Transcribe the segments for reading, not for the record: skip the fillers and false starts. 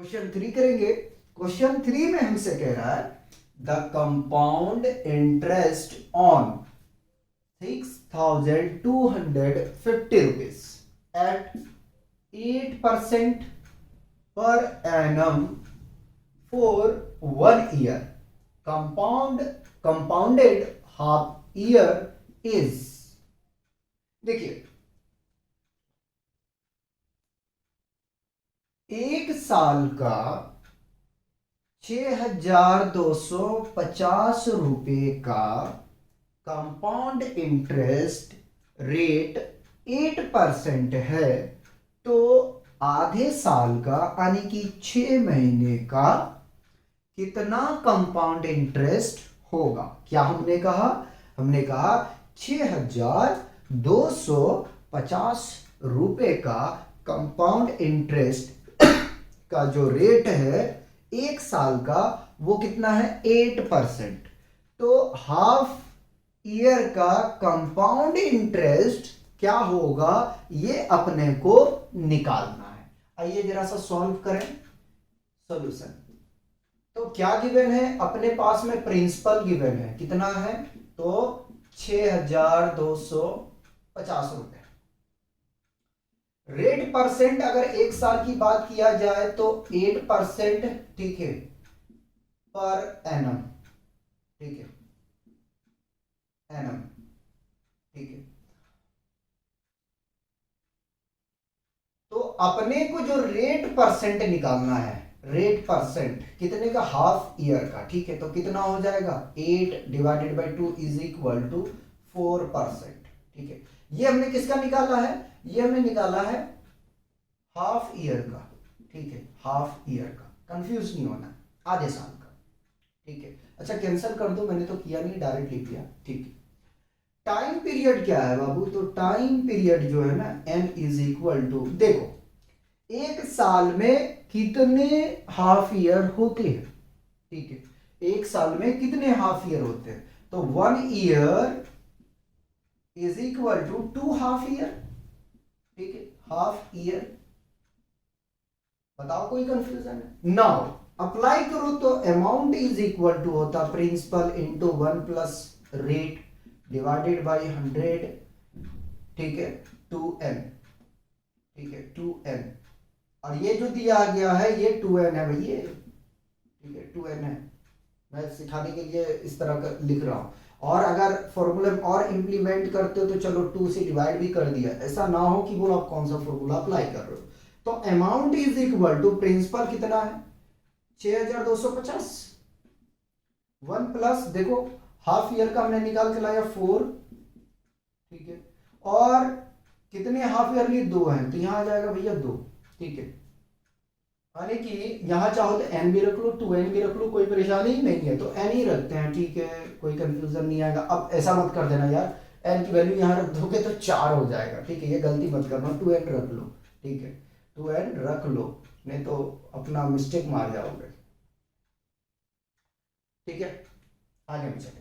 Question 3 करेंगे। Question 3 में हमसे कह रहा है the compound interest on 6,250 rupees at 8% per annum for 1 year compounded half year is। देखिए, एक साल का 6,250 रुपए का कंपाउंड इंटरेस्ट रेट 8% है, तो आधे साल का यानी कि 6 महीने का कितना कंपाउंड इंटरेस्ट होगा? क्या हमने कहा? हमने कहा 6,250 रुपए का कंपाउंड इंटरेस्ट का जो रेट है एक साल का, वो कितना है? 8%। तो हाफ ईयर का कंपाउंड इंटरेस्ट क्या होगा, ये अपने को निकालना है। आइए जरा सा सॉल्व करें सॉल्यूशन। तो क्या गिवन है अपने पास में? प्रिंसिपल गिवन है, कितना है? तो 6,250 रुपए। रेट परसेंट अगर एक साल की बात किया जाए तो 8%, ठीक है, पर एनम, ठीक है, एनम, ठीक है। तो अपने को जो रेट परसेंट निकालना है, रेट परसेंट कितने का? हाफ ईयर का, ठीक है। तो कितना हो जाएगा? 8/2 इज इक्वल टू 4%, ठीक है। ये हमने किसका निकाला है? ये हमने निकाला है हाफ ईयर का, ठीक है, हाफ ईयर का। कंफ्यूज नहीं होना, आधे साल का, ठीक है। अच्छा कैंसिल कर दो, मैंने तो किया नहीं, डायरेक्ट लिख दिया, ठीक है। टाइम पीरियड क्या है बाबू? तो टाइम पीरियड जो है ना, n इज इक्वल टू, देखो एक साल में कितने हाफ ईयर होते हैं, ठीक है, एक साल में कितने हाफ ईयर होते हैं? तो 1 year is equal to 2 half year, ठीक है, हाफ ईयर। बताओ कोई कंफ्यूजन है? नाउ अप्लाई करो तो अमाउंट इज इक्वल टू होता principal into 1 plus rate divided by 100, ठीक है, 2n, ठीक है, 2n। और ये जो दिया गया है ये 2n है भैया, ठीक है, 2n है। मैं सिखाने के लिए इस तरह का लिख रहा हूं। और अगर फॉर्मूला और इंप्लीमेंट करते हो तो चलो 2 से डिवाइड भी कर दिया, ऐसा ना हो कि बोलो आप कौन सा फॉर्मूला अप्लाई कर रहे हो। तो amount is equal to principal कितना है? 6,250, 1 प्लस, देखो हाफ ईयर का हमने निकाल के लाया 4, ठीक है, और कितने हाफ ईयरली? 2 है, तो यहां आ जाएगा भैया 2, ठीक है। यानी कि यहां चाहो तो n भी रख लो, 2n भी रख लो, कोई परेशानी नहीं है, तो n ही रखते हैं, ठीक है, कोई कंफ्यूजन नहीं आएगा। अब ऐसा मत कर देना यार, n की वैल्यू यहां रख दोगे तो 4 हो जाएगा, ठीक है, ये गलती मत करना, 2n रख लो, ठीक है, 2n रख लो, नहीं तो अपना मिस्टेक मार जाओगे, ठीक है। आगे हम चलेंगे,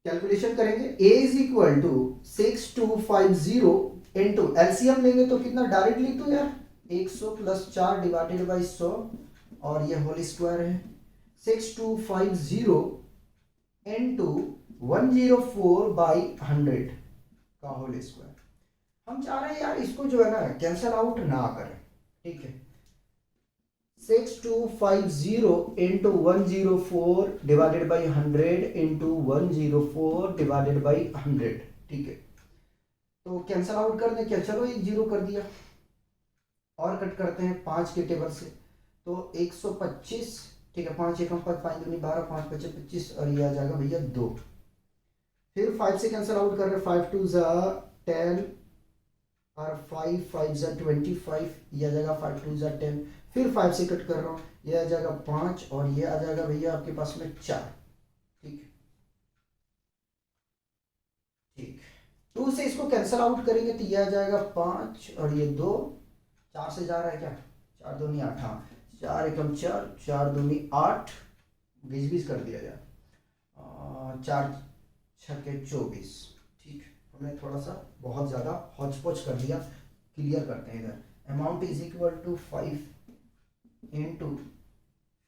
कैलकुलेशन करेंगे। a is equal to 6,250 into LCM लेंगे तो कितना? डायरेक्ट लिख दो यार, 100 प्लस 4 डिवाइडेड बाई 100, और ये होल स्क्वायर है। 6,250 इंटू 104 बाई 100 का होल स्क्वायर। हम चाह रहे हैं यार इसको जो है ना कैंसल आउट ना करें, ठीक है। 6,250 into 104 divided by 100 into 104 divided by 100, ठीक है। तो कैंसल आउट कर दें क्या? चलो एक जीरो कर दिया, और कट करते हैं 5 के टेबल से, तो 125, ठीक है, 5 एकम 5, 5 दूनी 12, 5 पचे 25, और ये आ जाएगा भैया 2। फिर 5 से कैंसल आउट कर रहे हैं, 5 2 जा 10, और 5 5 जा 25, ये आ जाएगा 5 2 जा 10। फिर 5 से कट कर रहा हूँ, ये आ जाएगा 5, और ये आ जाएगा भैया आपके पास में 4, ठीक है, ठीक। 2 से इसको कैंसल आउट करेंगे तो ये आ जाएगा 5, और ये 2, 4 से जा रहा है क्या? 4 दूनी 8, हाँ, 4 एकम 4, 4 दूनी 8, 20 कर दिया जाए, 4 छक्के 24, ठीक। हमने थोड़ा सा बहुत ज़्यादा हौच पौच कर दिया, क्लियर करते हैं इधर। Amount is equal to 5 into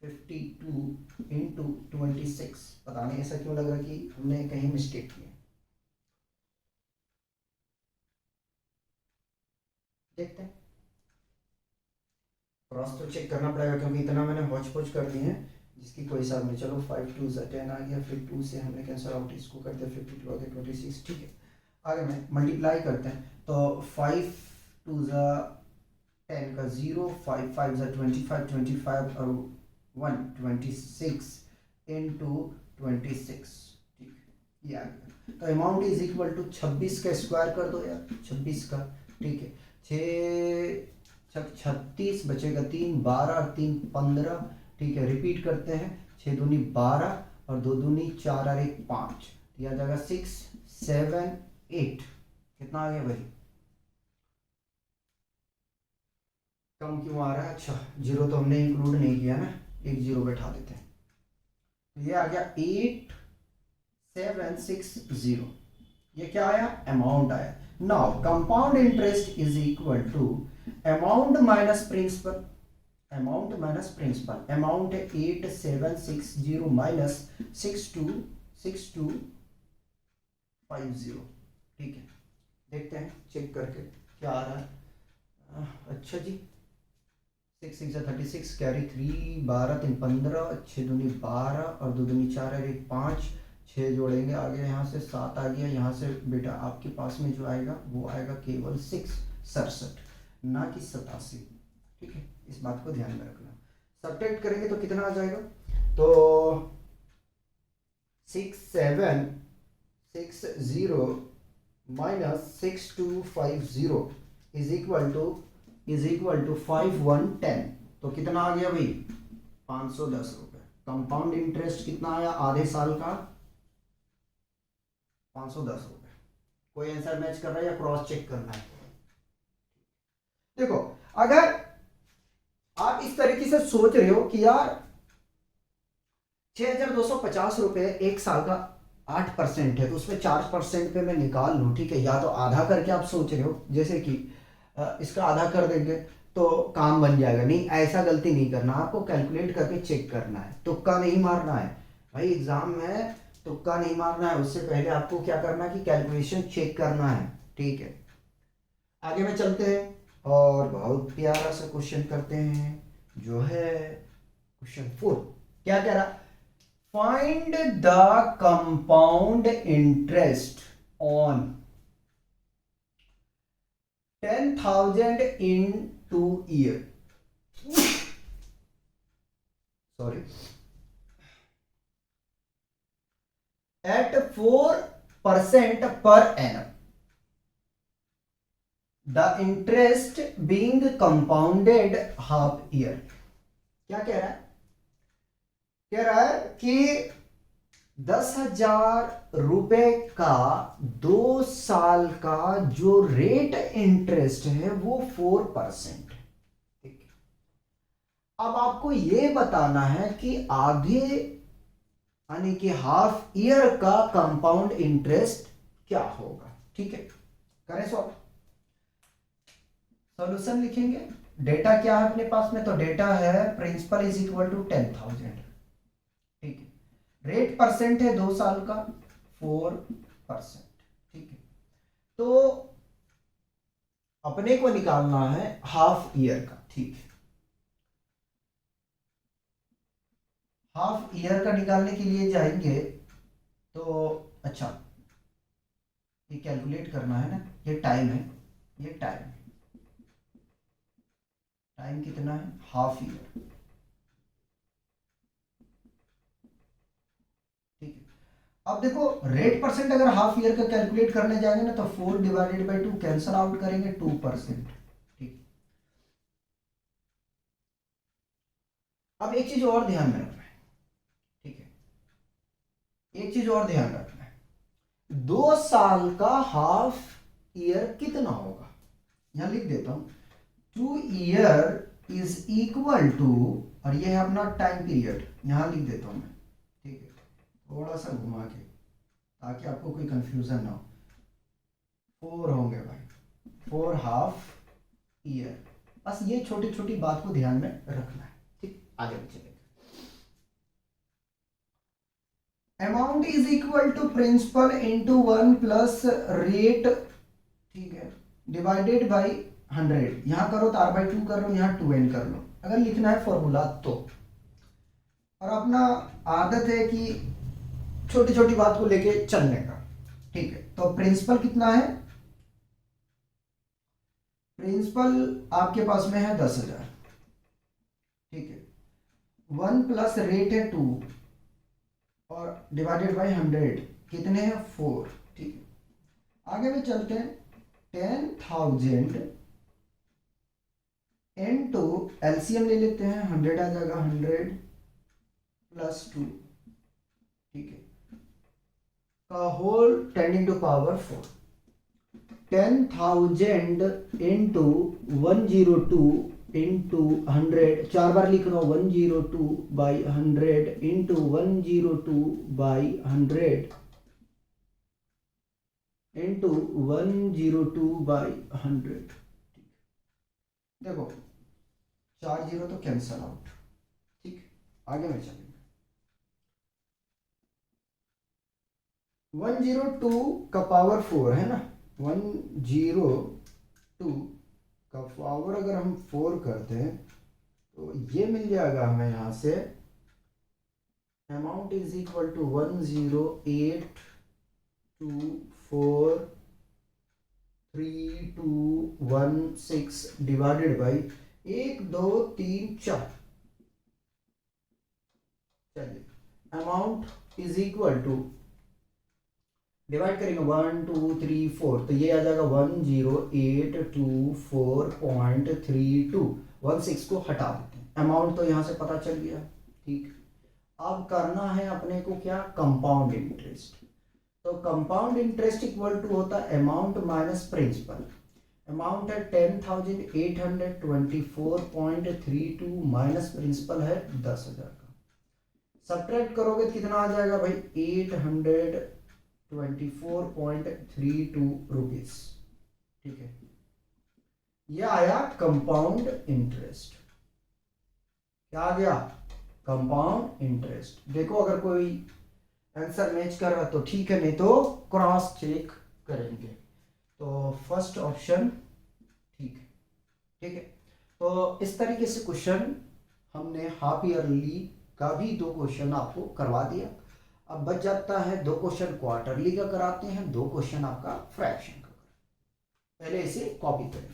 52 into 26। पता नहीं ऐसा क्यों लग रहा कि हमने कहीं मिस्टेक की है। देखते हैं, क्रॉस तो चेक करना पड़ेगा क्योंकि इतना मैंने हौच पौच कर दिए हैं जिसकी कोई हिसाब नहीं। चलो 5 2 10 आ गया, फिर 2 से हमने कैंसिल आउट, इसको करते हैं 52 आ गया 26। ठीक है, आगे में मल्टीप्लाई करते हैं तो 5 2 10 का 0, 5 5 25 25 और 1 26 इंटू 26। ठीक है, ये आ गया। तो अमाउंट इज इक्वल टू 26 का स्क्वायर कर दो यार, 26 का। ठीक है, 6 36 बचेगा 3, 12 और 3 15। ठीक है, रिपीट करते हैं, 6 दूनी 12 और 2 दूनी 4 और 1 5, यह आ जाएगा 6 7 8। कितना आ गया भाई? कम क्यों आ रहा है? अच्छा, जीरो तो हमने इंक्लूड नहीं किया ना, एक जीरो बैठा देते हैं। तो ये आ गया 8760। ये क्या आया? अमाउंट आया। Now compound interest is equal to amount minus principal. Amount minus principal, amount है 8760 माइनस 6250। ठीक है, देखते हैं चेक करके क्या आ रहा है। अच्छा जी, 6 6 36 कैरी 3, 12 3 15, 6 दूनी 12 और 2 दूनी 4 और 1 5, 6 जोड़ेंगे आगे, यहाँ से 7 आ गया। यहाँ से बेटा आपके पास में जो आएगा वो आएगा केवल 6 67, ना कि 87। ठीक है, इस बात को ध्यान में रखना। सब्ट्रैक्ट करेंगे तो कितना आ जाएगा? तो 6760 माइनस 6250 इज इक्वल टू 5110। तो कितना आ गया भाई? 510 रुपए। कंपाउंड इंटरेस्ट कितना आया आधे साल का? 510 रुपए। कोई आंसर मैच कर रहा है या क्रॉस चेक करना है? देखो, अगर आप इस तरीके से सोच रहे हो कि यार 6250 रुपए एक साल का 8% है, तो उसमें 4% पे मैं निकाल लूँ। ठीक है, या तो आधा करके आप सोच रहे हो जैसे कि इसका आधा कर देंगे तो काम बन जाएगा। नहीं, ऐसा गलती नहीं करना, आपको कैलकुलेट करके चेक करना है, तुक्का नहीं मारना है भाई। एग्जाम में तुक्का नहीं मारना है, उससे पहले आपको क्या करना है कि कैलकुलेशन चेक करना है। ठीक है, आगे में चलते हैं और बहुत प्यारा सा क्वेश्चन करते हैं जो है क्वेश्चन 4। क्या कह रहा? Find the compound interest on 10,000 in 2 year, sorry, at 4% per annum, the interest being compounded half year। क्या कह रहा है? कह रहा है कि 10,000 रुपए का 2 साल का जो रेट इंटरेस्ट है वो 4%। ठीक है, अब आपको ये बताना है कि आगे यानी कि हाफ ईयर का कंपाउंड इंटरेस्ट क्या होगा। ठीक है, करें सॉल्व। सॉल्यूशन लिखेंगे। डेटा क्या है अपने पास में? तो डेटा है प्रिंसिपल इज इक्वल टू 10,000। ठीक है, रेट परसेंट है 2 साल का 4%। ठीक है, तो अपने को निकालना है हाफ ईयर का। ठीक है, हाफ ईयर का निकालने के लिए जाएंगे तो अच्छा, ये कैलकुलेट करना है ना, ये टाइम है, ये टाइम कितना है? Half year. ठीक है, अब देखो रेट परसेंट अगर हाफ ईयर का कैलकुलेट करने जाएंगे ना तो 4 डिवाइडेड बाई 2 कैंसल आउट करेंगे 2%। ठीक, अब एक चीज और ध्यान में रखना है। ठीक है, एक चीज और ध्यान रखना है, 2 साल का हाफ ईयर कितना होगा? यहां लिख देता हूं, 2 ईयर इज इक्वल टू, और ये है अपना टाइम पीरियड, यहां लिख देता हूं मैं। ठीक है, थोड़ा सा घुमा के ताकि आपको कोई कंफ्यूजन ना हो। 4 होंगे भाई, 4 हाफ ईयर। बस ये छोटी छोटी बात को ध्यान में रखना है। ठीक, आगे चलेंगे। Amount is equal to principal into 1 plus rate, ठीक है, डिवाइडेड बाई 100। यहां करो तो r/2 कर लो, यहाँ 2n कर लो अगर लिखना है फॉर्मूला तो। और अपना आदत है कि छोटी छोटी बात को लेके चलने का। ठीक है, तो प्रिंसिपल कितना है? प्रिंसिपल आपके पास में है 10,000। ठीक है, 1 प्लस रेट है 2 और डिवाइडेड बाई 100 कितने हैं? 4। ठीक है, आगे में चलते हैं। 10,000 इनटू एलसीएम ले लेते हैं, 100 आ जाएगा, 100 प्लस 2, ठीक है, का whole 10 to power 4। 10,000 into 102 into 100, 4 बार लिख रहा हूँ, 102 by 100 into 102 by 100 into 102 by 100। देखो 4 जीरो तो कैंसल आउट। ठीक, आगे में चलेंगे। 102 का पावर 4 है ना, 102 का पावर अगर हम 4 करते हैं तो ये मिल जाएगा हमें यहाँ से, amount is equal to 108243216 divided by 1 2 3 4। चलिए, amount is equal to, divide करेंगे 1 2 3 4 तो ये आ जाएगा 10824.32। 16 को हटा देते हैं, अमाउंट तो यहां से पता चल गया। ठीक, अब करना है अपने को क्या? Compound interest. तो कंपाउंड इंटरेस्ट इक्वल टू होता है अमाउंट माइनस प्रिंसिपल। अमाउंट है 10,824.32 माइनस प्रिंसिपल है 10,000 का। सब्ट्रैक्ट करोगे तो कितना आ जाएगा भाई? 824.32 रुपीज। ठीक है, यह आया कंपाउंड इंटरेस्ट। क्या आ गया? Compound interest. देखो अगर कोई आंसर मैच कर रहा तो ठीक है, नहीं तो क्रॉस चेक करेंगे। तो फर्स्ट ऑप्शन ठीक है। ठीक है, तो इस तरीके से क्वेश्चन हमने हाफ ईयरली का भी 2 क्वेश्चन आपको करवा दिया। अब बच जाता है 2 क्वेश्चन क्वार्टरली का कराते हैं, 2 क्वेश्चन आपका फ्रैक्शन का। पहले इसे कॉपी करें।